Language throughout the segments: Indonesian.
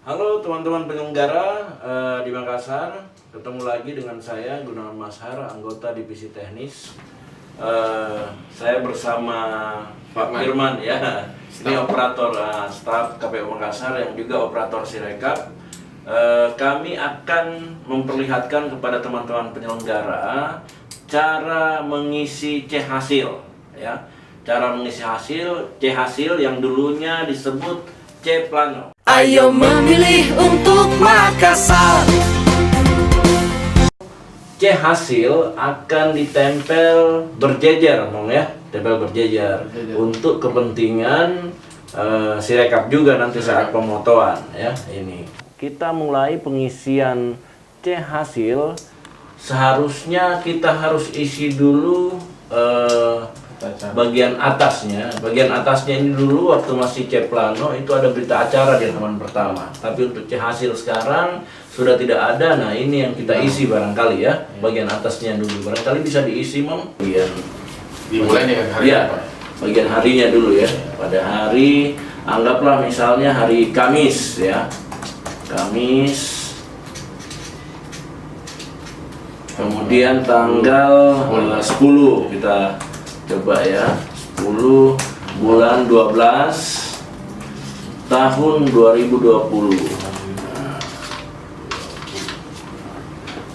Halo teman-teman penyelenggara di Makassar, ketemu lagi dengan saya Gunawan Mashar, anggota divisi teknis. Saya bersama Pak Firman ya, ini operator staf KPU Makassar yang juga operator Sirekap. Kami akan memperlihatkan kepada teman-teman penyelenggara cara mengisi C hasil ya, cara mengisi C hasil yang dulunya disebut C plano. Ayo memilih untuk Makassar. C hasil akan ditempel berjejer, Mong ya, tempel berjejer untuk kepentingan Sirekap juga nanti saat pemotoan ya. Ini kita mulai pengisian C hasil. Seharusnya kita harus isi dulu bagian atasnya ini dulu. Waktu masih C plano itu ada berita acara di halaman pertama, tapi untuk C hasil sekarang sudah tidak ada. Nah ini yang kita isi barangkali ya, bagian atasnya dulu barangkali bisa diisi, Mom. Dimulai dengan hari apa? Bagian harinya dulu ya. Pada hari, anggaplah misalnya hari Kamis ya, Kamis. Kemudian tanggal 10 kita coba ya, 10 bulan 12 tahun 2020.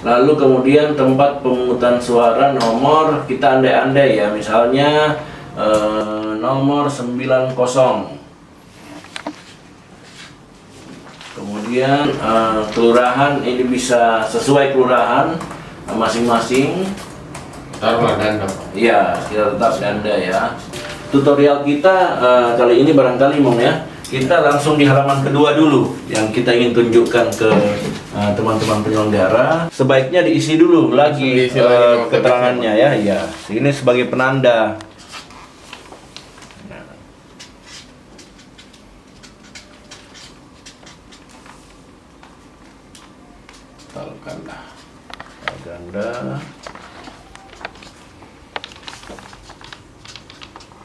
Lalu kemudian tempat pemungutan suara nomor kita andai-andai ya, misalnya nomor 90. Kemudian kelurahan ini bisa sesuai kelurahan masing-masing. Taruhlah ganda. Iya, kita tetap ganda ya. Tutorial kita kali ini barangkali Mong ya, kita langsung di halaman kedua dulu yang kita ingin tunjukkan ke teman-teman penyelenggara. Sebaiknya diisi dulu lagi keterangannya ya. Iya, ini sebagai penanda. Ganda.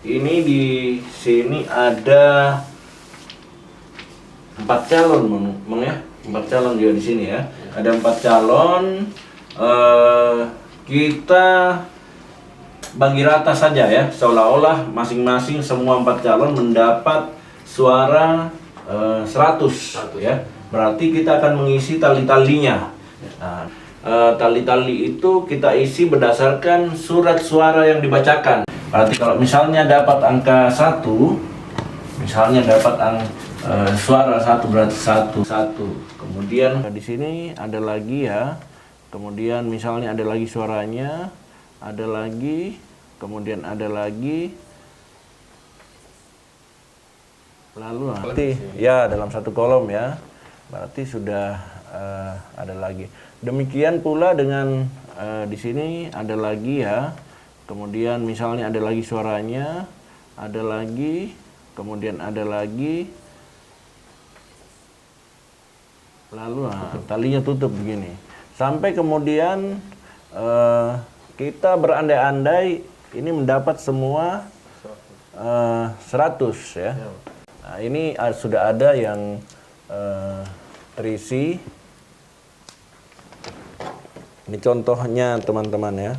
Ini di sini ada 4 calon, Mong ya. 4 calon juga di sini ya. Ada 4 calon. Kita bagi rata saja ya, seolah-olah masing-masing semua 4 calon mendapat suara 100 ya. Berarti kita akan mengisi tali-talinya. Nah, tali-tali itu kita isi berdasarkan surat suara yang dibacakan. Berarti kalau misalnya dapat angka 1, misalnya dapat suara 1 berarti 1. Kemudian di sini ada lagi ya. Kemudian misalnya ada lagi suaranya, ada lagi, kemudian ada lagi. Lalu nanti ya dalam satu kolom ya. Berarti sudah ada lagi. Demikian pula dengan di sini ada lagi ya. Kemudian misalnya ada lagi suaranya, ada lagi, kemudian ada lagi. Lalu talinya tutup begini. Sampai kemudian kita berandai-andai ini mendapat semua 100 ya. Nah, ini sudah ada yang terisi. Ini contohnya teman-teman ya.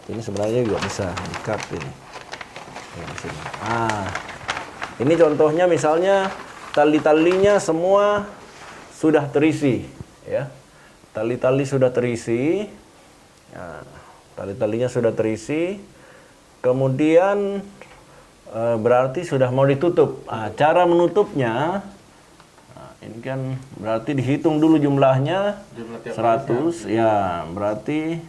Ini sebenarnya juga bisa di-cut ini. Ini contohnya misalnya tali-talinya semua sudah terisi ya. Tali-tali sudah terisi. Nah, tali-talinya sudah terisi. Kemudian berarti sudah mau ditutup. Cara menutupnya ini kan berarti dihitung dulu jumlahnya 100 ya, berarti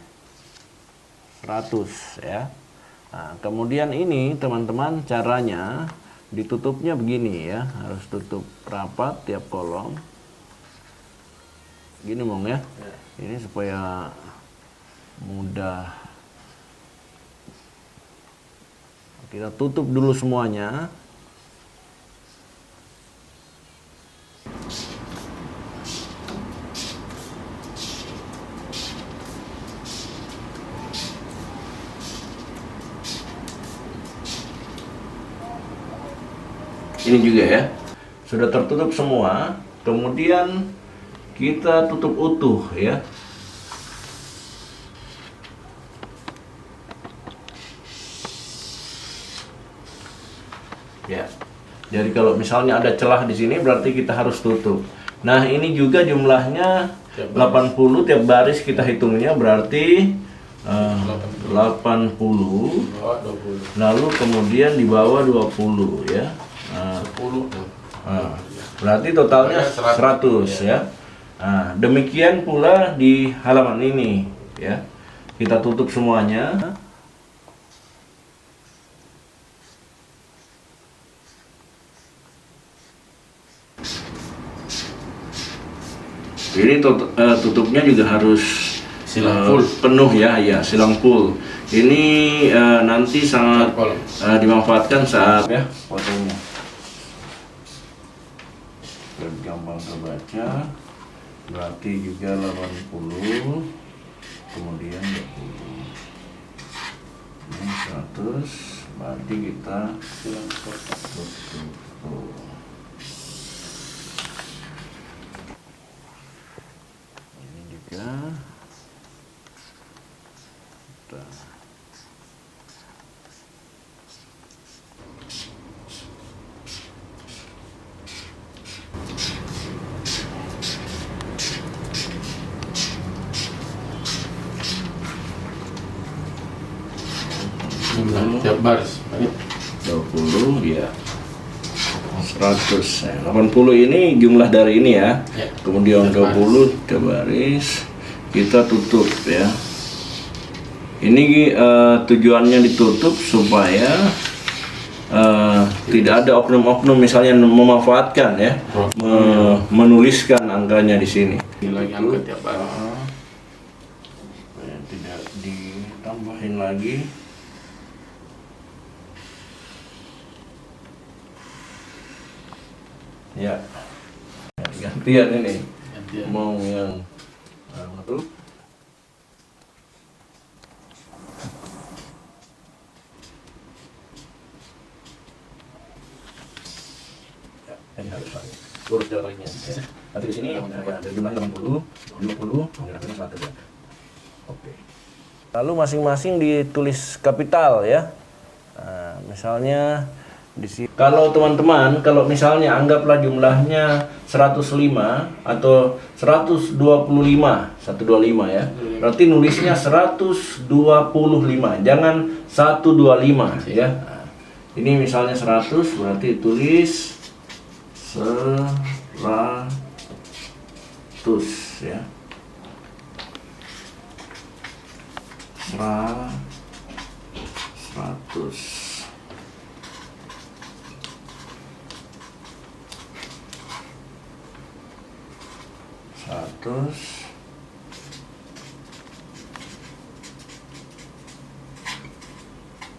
100 ya. Nah, kemudian ini teman-teman caranya ditutupnya begini ya, harus tutup rapat tiap kolom. Gini Mong ya. Ini supaya mudah. Kita tutup dulu semuanya. Ini juga ya, sudah tertutup semua. Kemudian kita tutup utuh ya. Ya. Jadi kalau misalnya ada celah di sini berarti kita harus tutup. Nah, ini juga jumlahnya 80 tiap baris kita hitungnya berarti 80. Lalu kemudian di bawah 20 ya. 10. Berarti totalnya 100 ya. Nah, demikian pula di halaman ini ya. Kita tutup semuanya. Ini tutupnya juga harus Silang full. penuh ya, ya silang full. Ini nanti sangat dimanfaatkan saat ya fotonya. Lebih gampang terbaca. Berarti juga 80, kemudian 20. Ini 100, berarti kita tutup. Ya. Tiap baris. 20 ya. 100 ya. 80 ini jumlah dari ini ya. Kemudian 20 ke baris kita tutup ya. Ini tujuannya ditutup supaya tidak ada oknum-oknum misalnya memanfaatkan ya, menuliskan angkanya di sini. Ini lagi angka tiap baris. Supaya tidak ditambahin lagi. Ya, gantian ini. Gantian. Mau yang itu. Ya, ini harus pakai. Urut jalannya. Nanti di sini ada jumlah 80, 20, kemudian 100 ya. Oke. Lalu masing-masing ditulis kapital ya. Nah, misalnya di sini. Kalau teman-teman, kalau misalnya anggaplah jumlahnya 105 atau 125 ya. Berarti nulisnya 125, jangan 125 ya. Nah, ini misalnya 100 berarti tulis 100 ya. 100.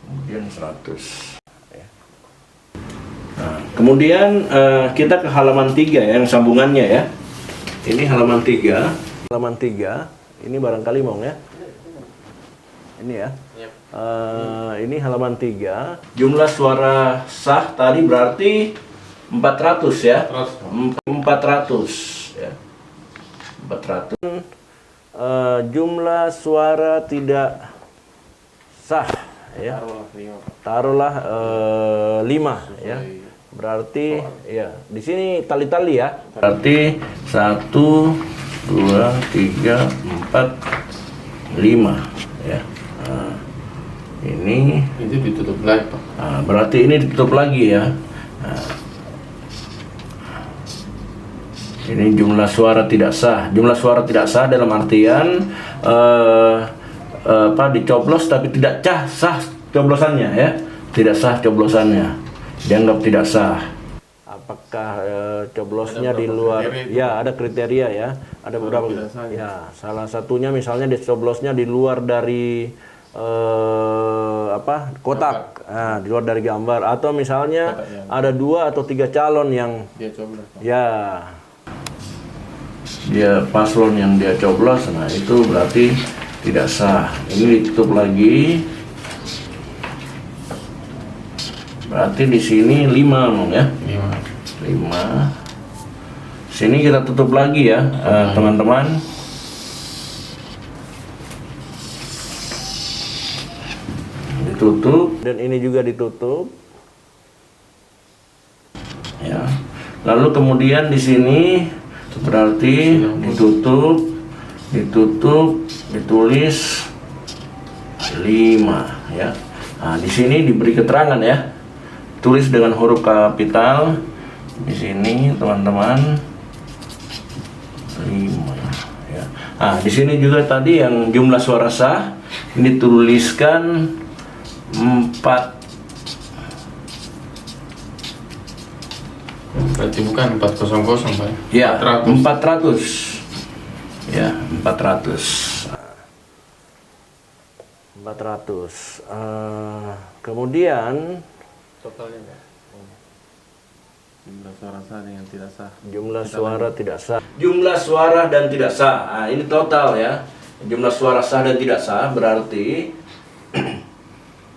Kemudian 100 ya. Nah, kemudian kita ke halaman 3 ya, yang sambungannya ya. Ini halaman 3. Halaman 3 ini barangkali mau ya. Ini ya. Ini halaman 3. Jumlah suara sah tadi berarti 400 ya. 400 ya. 400. Jumlah suara tidak sah ya. Taruhlah 5 ya. Berarti ya di sini tali-tali ya. Berarti 1 2 3 4 5 ya. Nah, ini ditutup lagi, Pak. Nah, berarti ini ditutup lagi ya. Nah, ini jumlah suara tidak sah. Jumlah suara tidak sah dalam artian dicoblos tapi tidak sah coblosannya ya. Tidak sah coblosannya. Dianggap tidak sah. Apakah coblosnya di luar? Ya, ada kriteria ya. Ada beberapa. Ya, salah satunya misalnya dicoblosnya di luar dari kotak. Nah, di luar dari gambar atau misalnya ada 2 atau 3 calon yang Dia coblos, Pak. ya dia paslon yang dia coblos, nah itu berarti tidak sah. Ini ditutup lagi. Berarti di sini 5 ya. 5. Sini kita tutup lagi ya, teman-teman. Ditutup dan ini juga ditutup. Ya. Lalu kemudian di sini berarti ditutup, ditulis 5 ya. Nah, di sini diberi keterangan ya. Tulis dengan huruf kapital di sini, teman-teman. 5 ya. Nah, di sini juga tadi yang jumlah suara sah ini tuliskan 4. Berarti bukan 400 Pak? Ya, 400. 400. Ya, 400. 400. Kemudian Totalnya jumlah suara sah dengan tidak sah. jumlah suara tidak sah. Jumlah suara dan tidak sah. Nah, ini total ya. Jumlah suara sah dan tidak sah berarti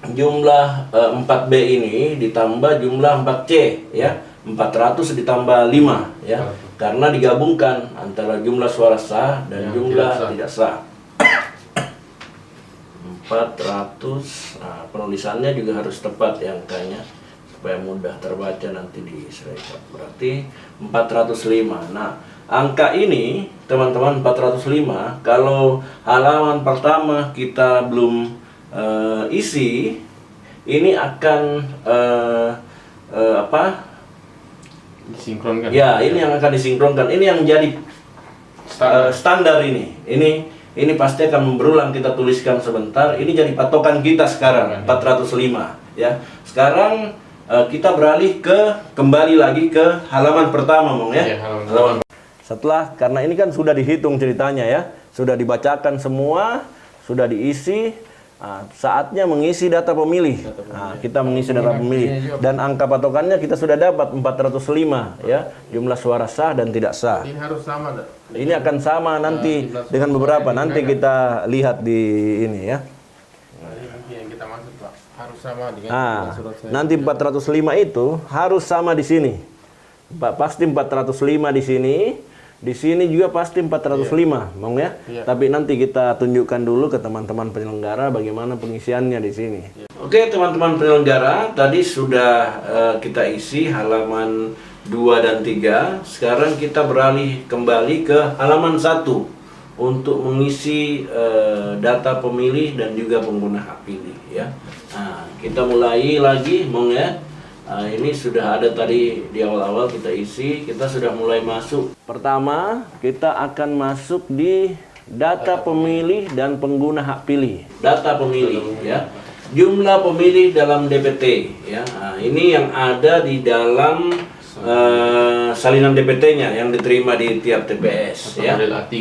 jumlah 4B ini ditambah jumlah 4C ya. 400 ditambah 5 ya. Karena digabungkan antara jumlah suara sah dan Yang jumlah tidak sah. tidak sah. 400. Nah, penulisannya juga harus tepat ya angkanya supaya mudah terbaca nanti di Srekap. Berarti 405. Nah, angka ini teman-teman 405 kalau halaman pertama kita belum isi, ini akan Disinkronkan. ya, ini yang akan disinkronkan. Ini yang jadi standar ini. Ini pasti akan berulang, kita tuliskan sebentar. Ini jadi patokan kita sekarang 405 ya. Sekarang kita beralih kembali lagi ke halaman pertama, Mong ya. Iya, halaman. Setelah, karena ini kan sudah dihitung ceritanya ya, sudah dibacakan semua, sudah diisi. Saatnya mengisi data pemilih. Kita mengisi data pemilih dan angka patokannya kita sudah dapat 405 ya, jumlah suara sah dan tidak sah. Ini harus sama, dah. Ini akan sama nanti dengan beberapa, nanti kita lihat di ini ya. Ini yang kita maksud, Pak. Harus sama dengan Nah, surat saya. nanti 405 itu harus sama di sini. Pasti 405 di sini. Di sini juga pasti 405, Mong ya. Tapi nanti kita tunjukkan dulu ke teman-teman penyelenggara bagaimana pengisiannya di sini. Oke, teman-teman penyelenggara, tadi sudah kita isi halaman 2 dan 3. Sekarang kita beralih kembali ke halaman 1 untuk mengisi data pemilih dan juga pengguna hak pilih ya. Nah, kita mulai lagi, Mong ya. Ini sudah ada tadi di awal-awal kita isi, kita sudah mulai masuk. Pertama, kita akan masuk di data pemilih dan pengguna hak pilih. Data pemilih ya. Jumlah pemilih dalam DPT ya. Nah, ini yang ada di dalam salinan DPT-nya yang diterima di tiap TPS ya. Model A3.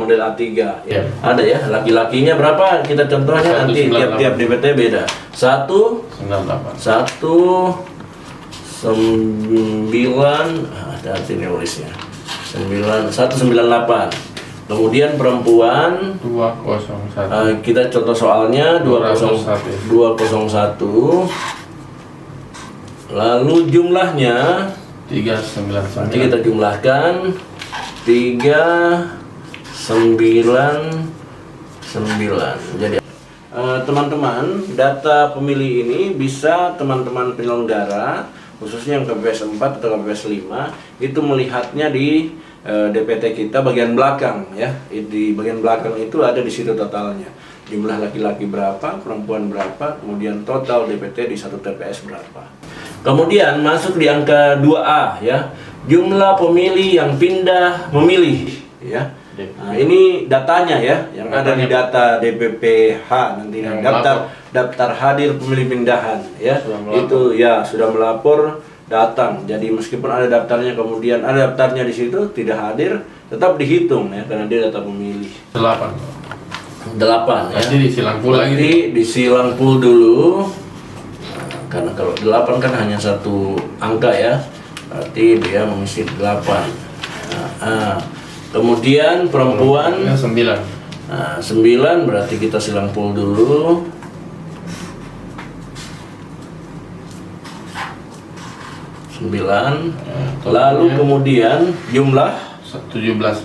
Model A3 ya. Ada ya, laki-lakinya berapa? Kita contohnya nanti 198. tiap-tiap DPT beda. 9, hati-hati nulisnya. 198. Kemudian perempuan 201. kita contoh soalnya 201. Lalu jumlahnya 399. nanti kita jumlahkan 399. Jadi teman-teman, data pemilih ini bisa teman-teman penyelenggara khususnya yang KPPS 4 atau KPPS 5 itu melihatnya di DPT kita bagian belakang ya. Di bagian belakang itu ada di situ totalnya. Jumlah laki-laki berapa, perempuan berapa, kemudian total DPT di satu TPS berapa. Kemudian masuk di angka 2A ya. Jumlah pemilih yang pindah memilih ya. Nah, ini datanya ya, yang ada di data DPPH nanti daftar hadir pemilih pindahan ya. Itu ya sudah melapor datang. Jadi meskipun ada daftarnya kemudian ada daftarnya di situ tidak hadir, tetap dihitung ya karena dia data pemilih. 8 ya. Nanti disilang pul lagi. Nanti disilang pul dulu. Karena kalau 8 kan hanya satu angka ya. Berarti dia mengisi 8. Kemudian perempuan 9. 9 berarti kita silang pul dulu. Lalu kemudian jumlah 17.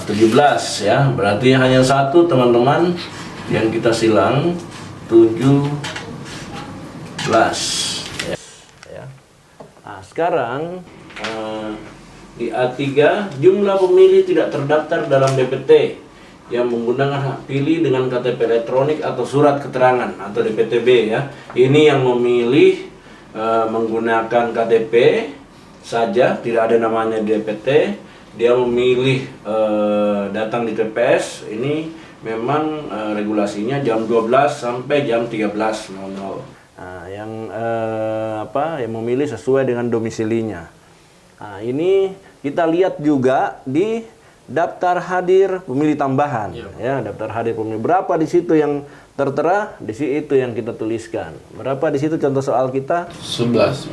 17 ya. Berarti hanya satu teman-teman yang kita silang 17 ya. Nah, sekarang di A3 jumlah pemilih tidak terdaftar dalam DPT yang menggunakan hak pilih dengan KTP elektronik atau surat keterangan atau DPTB ya. Ini yang memilih menggunakan KTP saja, tidak ada namanya di DPT. Dia memilih datang di TPS. Ini memang regulasinya jam 12 sampai jam 13.00. Nah, yang yang memilih sesuai dengan domisilinya. Nah, ini kita lihat juga di daftar hadir pemilih tambahan, ya, daftar hadir pemilih. Berapa di situ yang tertera, di situ yang kita tuliskan. Berapa di situ contoh soal kita? 11.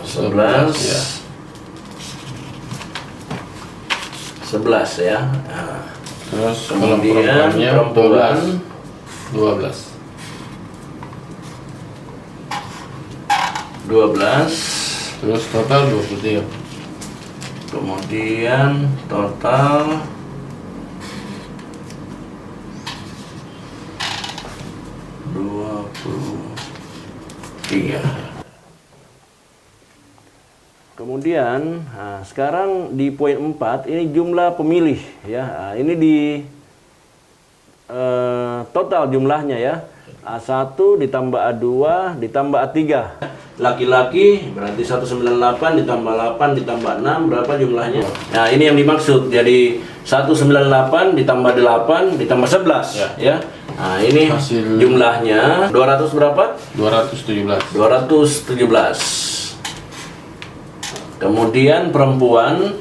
11. Ya. 11 ya. Nah, Terus kalau kemudian perempuannya perempuan 12. 12. Terus total 23. Kemudian total 23. Kemudian sekarang di poin 4 ini jumlah pemilih ya. Nah, ini di total jumlahnya ya. A1 ditambah A2 ditambah A3. Laki-laki berarti 198 ditambah 8 ditambah 6 berapa jumlahnya? Nah, ini yang dimaksud. Jadi 198 ditambah 8 ditambah 11 ya. Nah, ini Hasil jumlahnya 200 berapa? 217. 217. Kemudian perempuan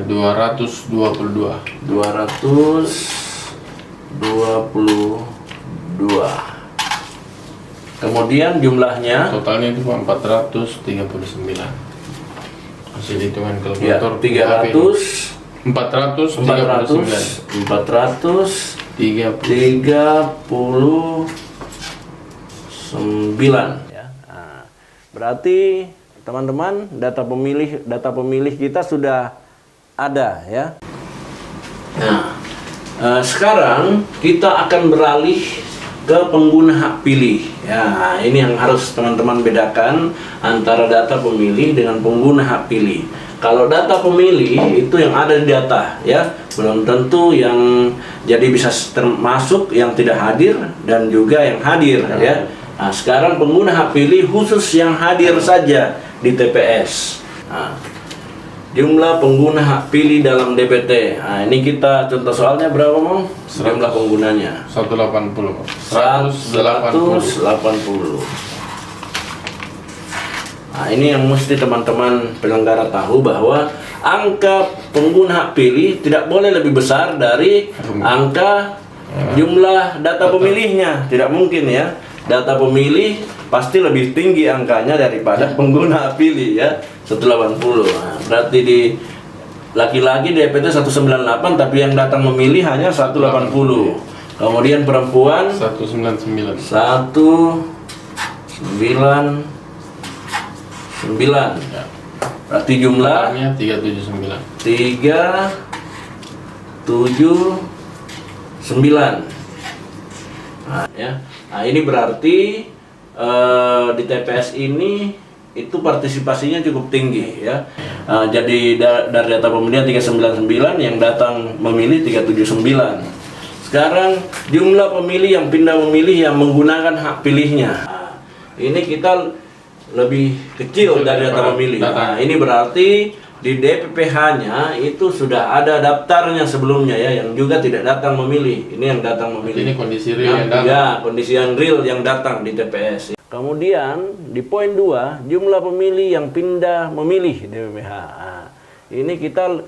222. 222. Kemudian jumlahnya Totalnya itu 439. Hasil hitungan ya, kalkulator 300 439. 439 ya. Nah, berarti teman-teman data pemilih kita sudah ada ya. Nah, sekarang kita akan beralih ke pengguna hak pilih. Ya, ini yang harus teman-teman bedakan antara data pemilih dengan pengguna hak pilih. Kalau data pemilih itu yang ada di data ya, belum tentu yang jadi bisa termasuk yang tidak hadir dan juga yang hadir ya. Nah, sekarang pengguna hak pilih khusus yang hadir saja di TPS. Nah, jumlah pengguna hak pilih dalam DPT. Nah, ini kita contoh soalnya berapa, Mong? Jumlah penggunanya 180. 180. Nah, ini yang mesti teman-teman penyelenggara tahu bahwa angka pengguna hak pilih tidak boleh lebih besar dari angka jumlah data pemilihnya. Tidak mungkin ya. Data pemilih pasti lebih tinggi angkanya daripada pengguna hak pilih ya. 180. Nah, berarti di laki-laki DPT 198 tapi yang datang memilih hanya 180. Kemudian perempuan 199. 199. Ya. Berarti jumlah Totalnya 379. 379. Nah, ya. Nah, ini berarti di TPS ini itu partisipasinya cukup tinggi ya. Jadi dari data pemilihan 399 yang datang memilih 379. Sekarang jumlah pemilih yang pindah memilih yang menggunakan hak pilihnya. Nah, ini kita lebih kecil dari data pemilih. Nah, ini berarti di DPPH-nya itu sudah ada daftarnya sebelumnya ya, yang juga tidak datang memilih. Ini yang datang memilih. Ini kondisi real yang datang. Ya, kondisi yang real yang datang di TPS. Kemudian di poin 2 jumlah pemilih yang pindah memilih DPPH. Nah, ini kita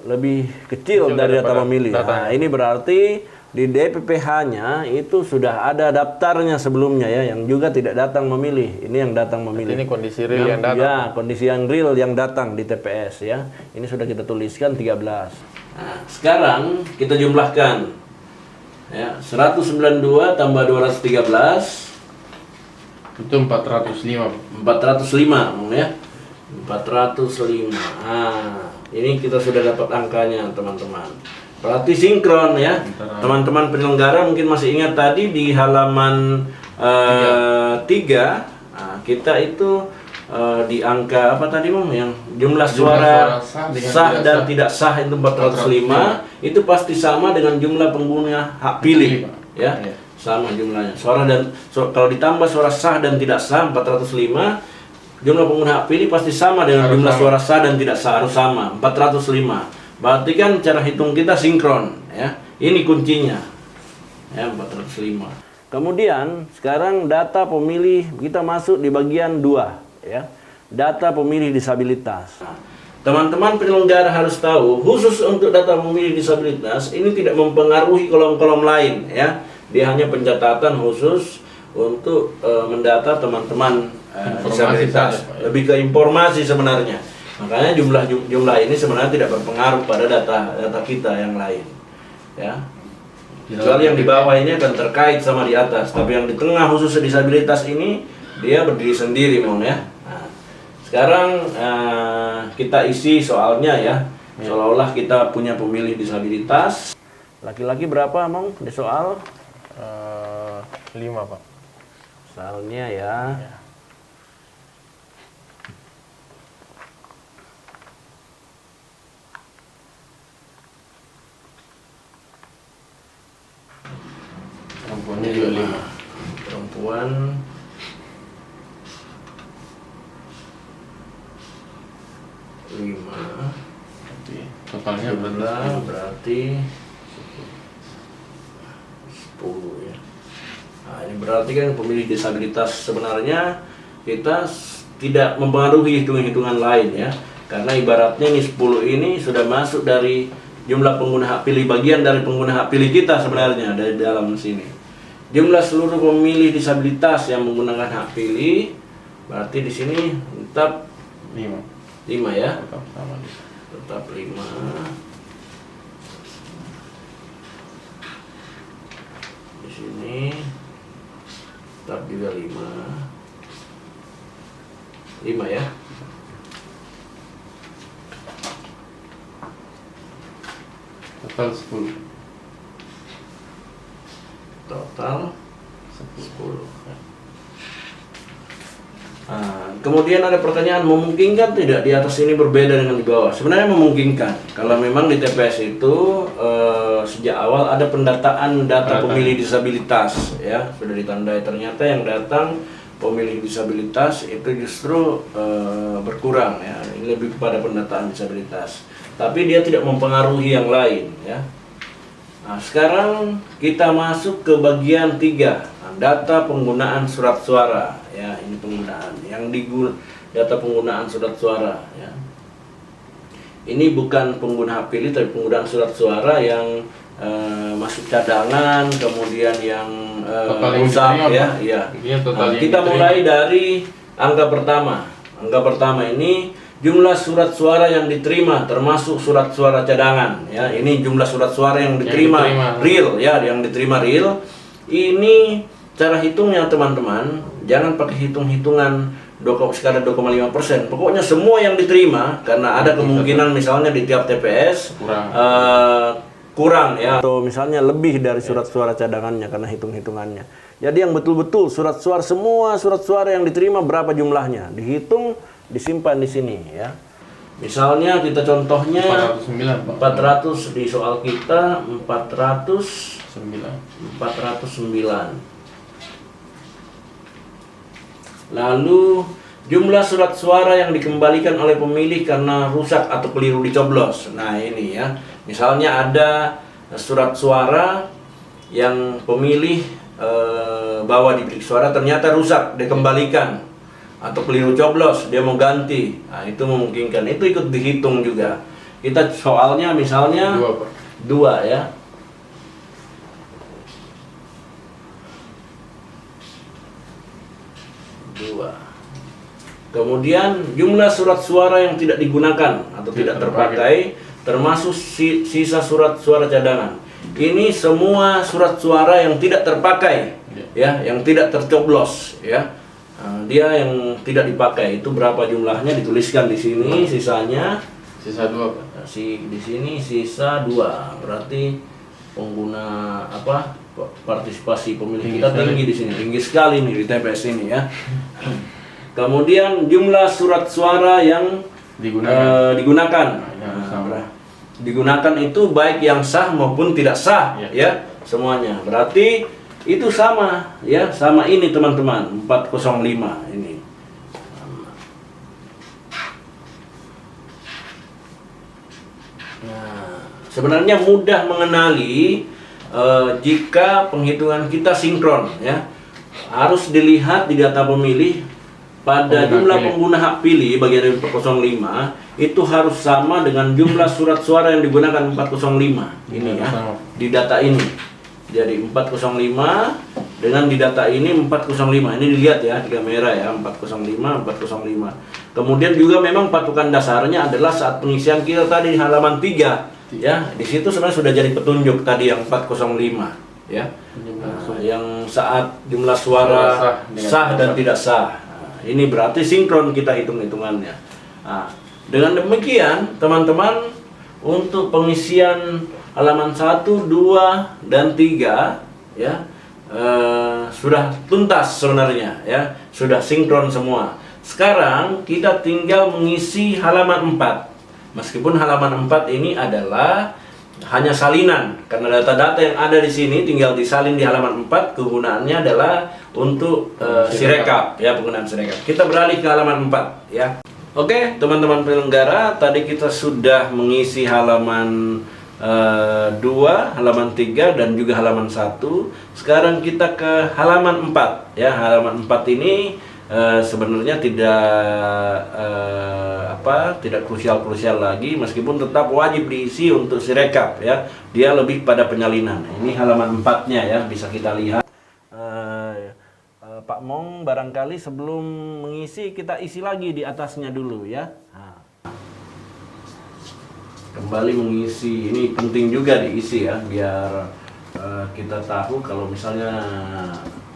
lebih kecil dari data pemilih. Nah, ini berarti di DPPH-nya itu sudah ada daftarnya sebelumnya ya, yang juga tidak datang memilih. Ini yang datang memilih. Ini kondisi real yang datang. Ya, kondisi yang real yang datang di TPS ya. Ini sudah kita tuliskan 13. Nah, sekarang kita jumlahkan. Ya, 192 tambah 213 Itu 405. 405 ya. 405. Ini kita sudah dapat angkanya, teman-teman. Berarti sinkron ya. Teman-teman penyelenggara mungkin masih ingat tadi di halaman 3 kita itu di angka apa tadi Mom, yang jumlah suara sah dan tidak sah itu 405, itu pasti sama dengan jumlah pengguna hak pilih ya. Sama jumlahnya. Kalau ditambah suara sah dan tidak sah 405, jumlah pengguna hak pilih pasti sama dengan jumlah suara sah dan tidak sah, harus sama 405. Berarti kan cara hitung kita sinkron ya. Ini kuncinya. Ya, 405. Kemudian sekarang data pemilih kita masuk di bagian 2 ya. Data pemilih disabilitas. Teman-teman penyelenggara harus tahu, khusus untuk data pemilih disabilitas ini tidak mempengaruhi kolom-kolom lain ya. Dia hanya pencatatan khusus untuk mendata teman-teman disabilitas. Lebih ke informasi sebenarnya. Makanya jumlah ini sebenarnya tidak berpengaruh pada data kita yang lain, ya. Kecuali yang di bawah ini akan terkait sama di atas, tapi yang di tengah khusus disabilitas ini dia berdiri sendiri, Mong ya. Nah, sekarang kita isi soalnya ya, seolah-olah kita punya pemilih disabilitas. Laki-laki berapa, Mong, di soal? 5 Pak. Soalnya ya. Perempuannya juga 5. Perempuan 5. Totalnya berarti 10 ya. Nah, ini berarti kan pemilih disabilitas sebenarnya kita tidak mempengaruhi hitung-hitungan lain ya. Karena ibaratnya nih 10 ini sudah masuk dari jumlah pengguna hak pilih, bagian dari pengguna hak pilih kita sebenarnya dari dalam sini. Jumlah seluruh pemilih disabilitas yang menggunakan hak pilih berarti di sini tetap 5 ya. Tetap sama. Tetap 5. Di sini tetap juga 5 ya. Total 10. Total 10. Nah, kemudian ada pertanyaan, memungkinkan tidak di atas ini berbeda dengan di bawah? Sebenarnya memungkinkan. Kalau memang di TPS itu sejak awal ada pendataan data pemilih disabilitas ya, sudah ditandai. Ternyata yang datang pemilih disabilitas itu justru berkurang ya. Ini lebih kepada pendataan disabilitas. Tapi dia tidak mempengaruhi yang lain ya. Nah, sekarang kita masuk ke bagian 3, data penggunaan surat suara ya. Ini penggunaan yang data penggunaan surat suara ya. Ini bukan pengguna hak pilih tapi penggunaan surat suara yang masuk cadangan, kemudian yang rusak ya. Iya. Nah, kita mulai dari angka pertama. Angka pertama ini jumlah surat suara yang diterima termasuk surat suara cadangan ya. Ini jumlah surat suara yang diterima real ya, yang diterima real. Ini cara hitungnya teman-teman, jangan pakai hitung-hitungan sekadar 2,5%. Pokoknya semua yang diterima, karena ada kemungkinan misalnya di tiap TPS kurang ya, atau misalnya lebih dari surat suara cadangannya karena hitung-hitungannya. Jadi yang betul-betul semua surat suara yang diterima berapa jumlahnya, dihitung, disimpan di sini ya. Misalnya kita contohnya 409 400 di soal kita 409. Lalu jumlah surat suara yang dikembalikan oleh pemilih karena rusak atau keliru dicoblos. Nah ini ya, misalnya ada surat suara yang pemilih bawa di bilik suara ternyata rusak, dikembalikan atau keliru coblos, dia mau ganti. Nah itu memungkinkan, itu ikut dihitung juga. Kita soalnya misalnya 2 ya. Kemudian jumlah surat suara yang tidak digunakan atau tidak terpakai termasuk sisa surat suara cadangan. Ini semua surat suara yang tidak terpakai ya, yang tidak tercoblos ya. Dia yang tidak dipakai itu berapa jumlahnya dituliskan di sini, sisanya Sisa 2 Pak. di sini sisa 2. Berarti pengguna partisipasi pemilih kita tinggi di sini, tinggi sekali nih di TPS ini ya. Kemudian jumlah surat suara yang digunakan. Digunakan itu baik yang sah maupun tidak sah ya semuanya. Berarti itu sama ya, sama ini teman-teman 405 ini. Nah, sebenarnya mudah mengenali jika penghitungan kita sinkron ya. Harus dilihat di data pemilih pada jumlah pengguna hak pilih bagian dari 405 itu harus sama dengan jumlah surat suara yang digunakan 405 ini ya di data ini. Jadi 405 dengan di data ini 405 ini dilihat ya di kamera ya 405. Kemudian juga memang patokan dasarnya adalah saat pengisian kita tadi di halaman 3 ya. Di situ sebenarnya sudah jadi petunjuk tadi yang 405 ya. Yang saat jumlah suara sah dan tidak sah. Ini berarti sinkron kita hitung-hitungannya. Nah, dengan demikian, teman-teman, untuk pengisian halaman 1, 2, dan 3 ya sudah tuntas sebenarnya ya, sudah sinkron semua. Sekarang kita tinggal mengisi halaman 4. Meskipun halaman 4 ini adalah hanya salinan, karena data-data yang ada di sini tinggal disalin di halaman 4, kegunaannya adalah untuk Sirekap ya, penggunaan Sirekap. Kita beralih ke halaman 4 ya. Oke, teman-teman penyelenggara, tadi kita sudah mengisi halaman 2, halaman 3 dan juga halaman 1. Sekarang kita ke halaman 4 ya. Halaman 4 ini sebenarnya tidak krusial lagi, meskipun tetap wajib diisi untuk Sirekap ya. Dia lebih pada penyalinan. Ini halaman 4-nya ya, bisa kita lihat. Pak Mong barangkali sebelum mengisi kita isi lagi di atasnya dulu ya. Nah, kembali mengisi, ini penting juga diisi ya, biar kita tahu kalau misalnya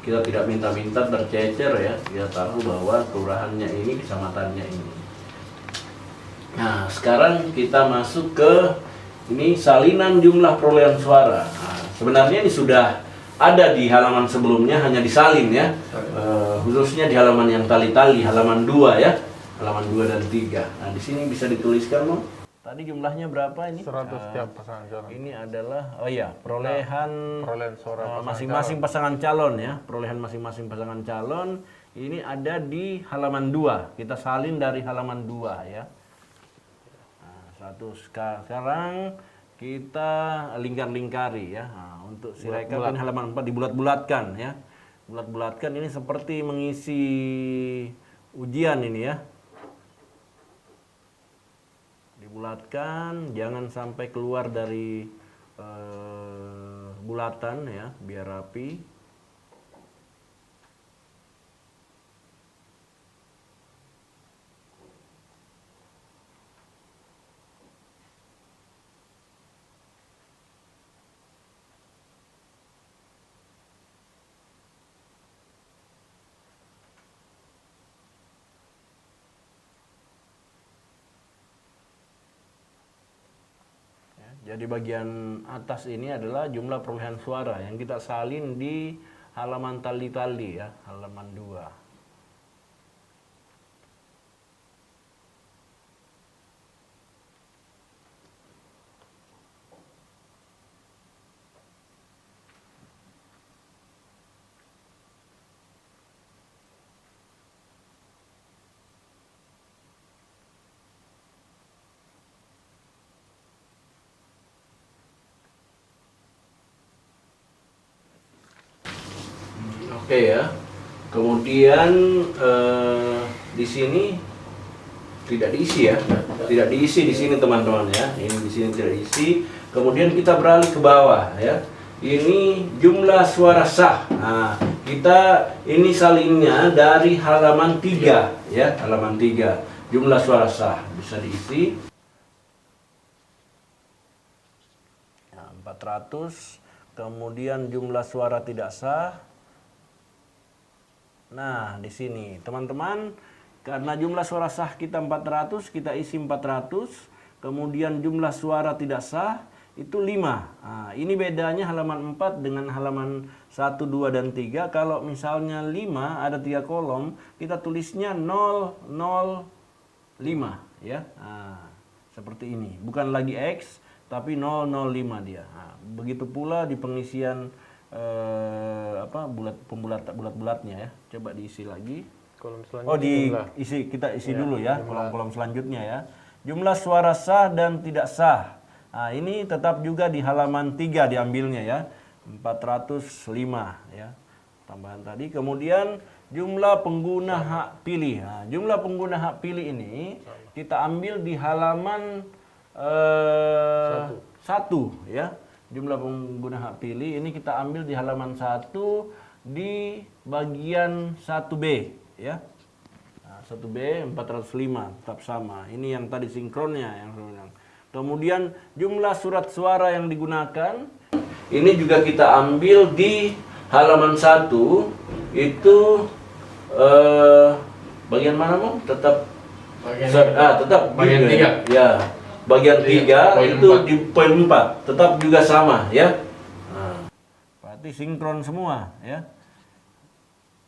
kita tidak minta-minta tercecer ya, kita tahu bahwa kelurahannya ini, kecamatannya ini. Nah, sekarang kita masuk ke ini salinan jumlah perolehan suara. Nah, sebenarnya ini sudah ada di halaman sebelumnya, hanya disalin ya. Khususnya di halaman yang tali-tali, halaman 2 ya. Halaman 2 dan 3. Nah, di sini bisa dituliskan, Mo. Tadi jumlahnya berapa ini? 100 tiap pasangan calon. Ini adalah perolehan suara masing-masing pasangan calon ya. Perolehan masing-masing pasangan calon ini ada di halaman 2. Kita salin dari halaman 2 ya. Nah, sekarang kita lingkar-lingkari ya. Nah, untuk Sirekap ini halaman 4 dibulat-bulatkan ya. Bulat-bulatkan ini seperti mengisi ujian ini ya. Dibulatkan, jangan sampai keluar dari bulatan ya, biar rapi. Jadi bagian atas ini adalah jumlah perolehan suara yang kita salin di halaman tali-tali ya, halaman 2. Oke ya. Kemudian di sini tidak diisi ya. Tidak diisi di sini teman-teman ya. Ini di sini tidak diisi. Kemudian kita beralih ke bawah ya. Ini jumlah suara sah. Nah, kita ini salinnya dari halaman 3 ya, halaman 3. Jumlah suara sah bisa diisi. Nah, 400. Kemudian jumlah suara tidak sah Nah, di sini teman-teman, karena jumlah suara sah kita 400, kita isi 400. Kemudian jumlah suara tidak sah itu 5. Nah, ini bedanya halaman 4 dengan halaman 1, 2, dan 3. Kalau misalnya 5 ada 3 kolom, kita tulisnya 005 ya. Nah, seperti ini. Bukan lagi X, tapi 005 dia. Nah, begitu pula di pengisian bulat-bulatnya ya. Coba diisi lagi. Kolom selanjutnya. Oh, kita isi dulu ya, kolom-kolom selanjutnya ya. Jumlah suara sah dan tidak sah. Nah, ini tetap juga di halaman 3 diambilnya ya. 405 ya. Tambahan tadi. Kemudian jumlah pengguna hak pilih. Nah, jumlah pengguna hak pilih ini kita ambil di halaman 1 ya. Jumlah pengguna hak pilih ini kita ambil di halaman 1 di bagian 1B ya. Nah, 1B 405 tetap sama. Ini yang tadi sinkronnya yang saya bilang. Kemudian jumlah surat suara yang digunakan ini juga kita ambil di halaman 1 itu bagian mana mau? Tetap bagian 3. Ya. Bagian 3 poin itu 4. di poin 4 tetap juga sama ya. Nah, berarti sinkron semua ya.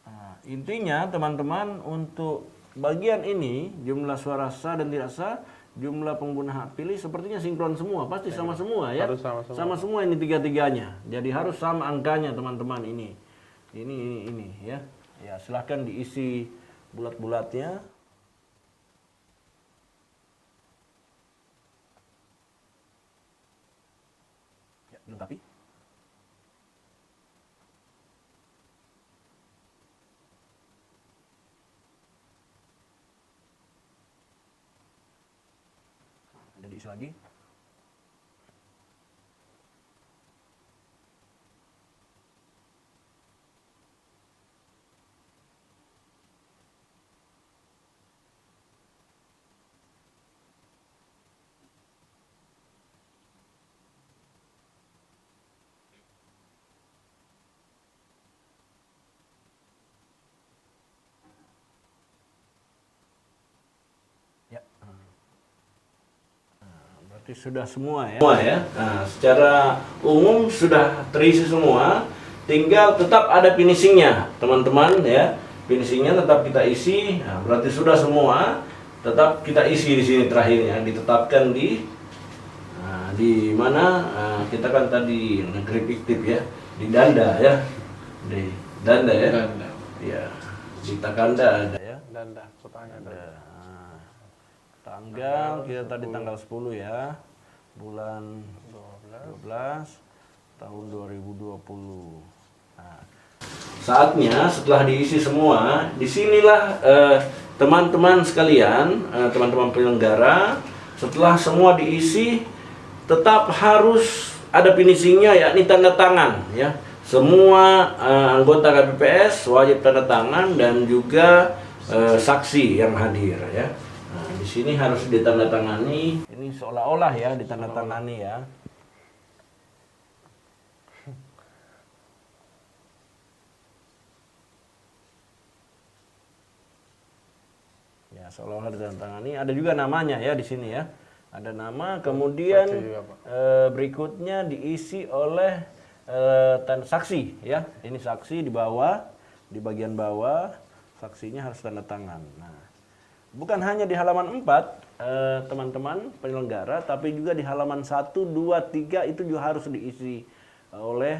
Nah, intinya teman-teman untuk bagian ini jumlah suara sah dan tidak sah, jumlah pengguna hak pilih sepertinya sinkron semua, pasti sama semua ya. Harus sama semua. Sama semua ini tiga-tiganya. Jadi harus sama angkanya teman-teman ini. Ini ya. Ya, silahkan diisi bulat-bulatnya. Ya, dilengkapi. Ada diisi lagi. Ya. Berarti sudah semua ya. Semua ya. Nah, secara umum sudah terisi semua. Tinggal tetap ada finishingnya, teman-teman ya. Finishingnya tetap kita isi. Nah, berarti sudah semua. Tetap kita isi di sini terakhirnya. Ditetapkan di mana? Kita kan tadi negeri fiktif ya. Di Danda ya. Di Danda ya. Danda. Ya. Di Takanda ada ya. Danda, kotanya Danda. Tanggal kita tadi tanggal 10 ya. Bulan 12 tahun 2020. Nah, saatnya setelah diisi semua, disinilah teman-teman sekalian, teman-teman penyelenggara, setelah semua diisi, tetap harus ada finishingnya yakni tanda tangan ya. Semua anggota KPPS wajib tanda tangan dan juga saksi yang hadir ya. Nah, di sini harus ditandatangani. Ini seolah-olah ya ditandatangani ya. Ya, seolah-olah ditandatangani. Ada juga namanya ya di sini ya. Ada nama, kemudian berikutnya diisi oleh saksi ya. Ini saksi di bawah, di bagian bawah saksinya harus tanda tangan. Nah, bukan hanya di halaman 4 teman-teman penyelenggara, tapi juga di halaman 1, 2, 3 itu juga harus diisi oleh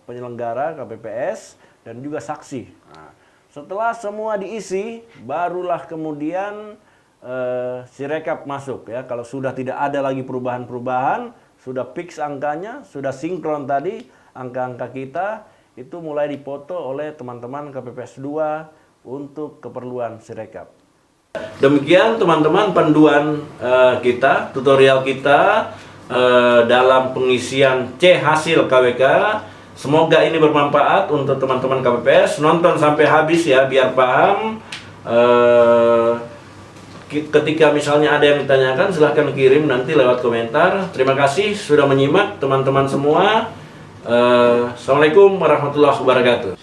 penyelenggara KPPS dan juga saksi. Nah, setelah semua diisi, barulah kemudian Sirekap masuk ya. Kalau sudah tidak ada lagi perubahan-perubahan, sudah fix angkanya, sudah sinkron tadi angka-angka kita, itu mulai dipoto oleh teman-teman KPPS 2 untuk keperluan Sirekap. Demikian teman-teman panduan kita, tutorial kita dalam pengisian C hasil KWK. Semoga ini bermanfaat untuk teman-teman KPPS. Nonton sampai habis ya biar paham. Ketika misalnya ada yang ditanyakan, silahkan kirim nanti lewat komentar. Terima kasih sudah menyimak teman-teman semua. Assalamualaikum warahmatullahi wabarakatuh.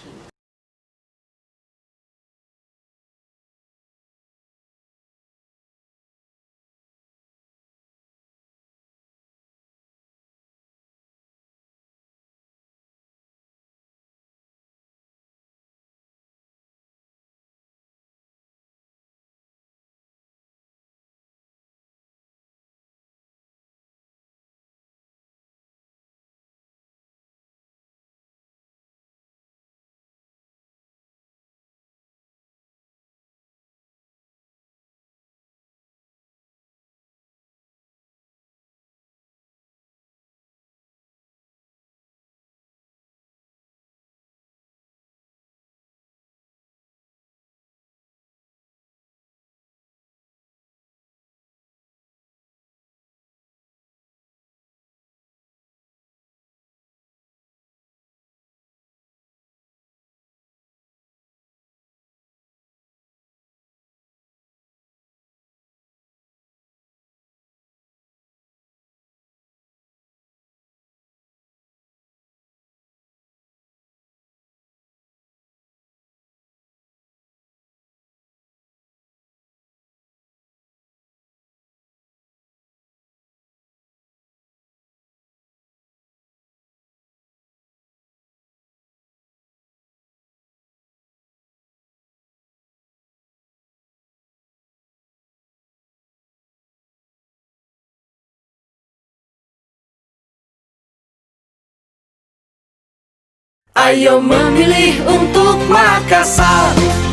Ayo memilih untuk Makassar.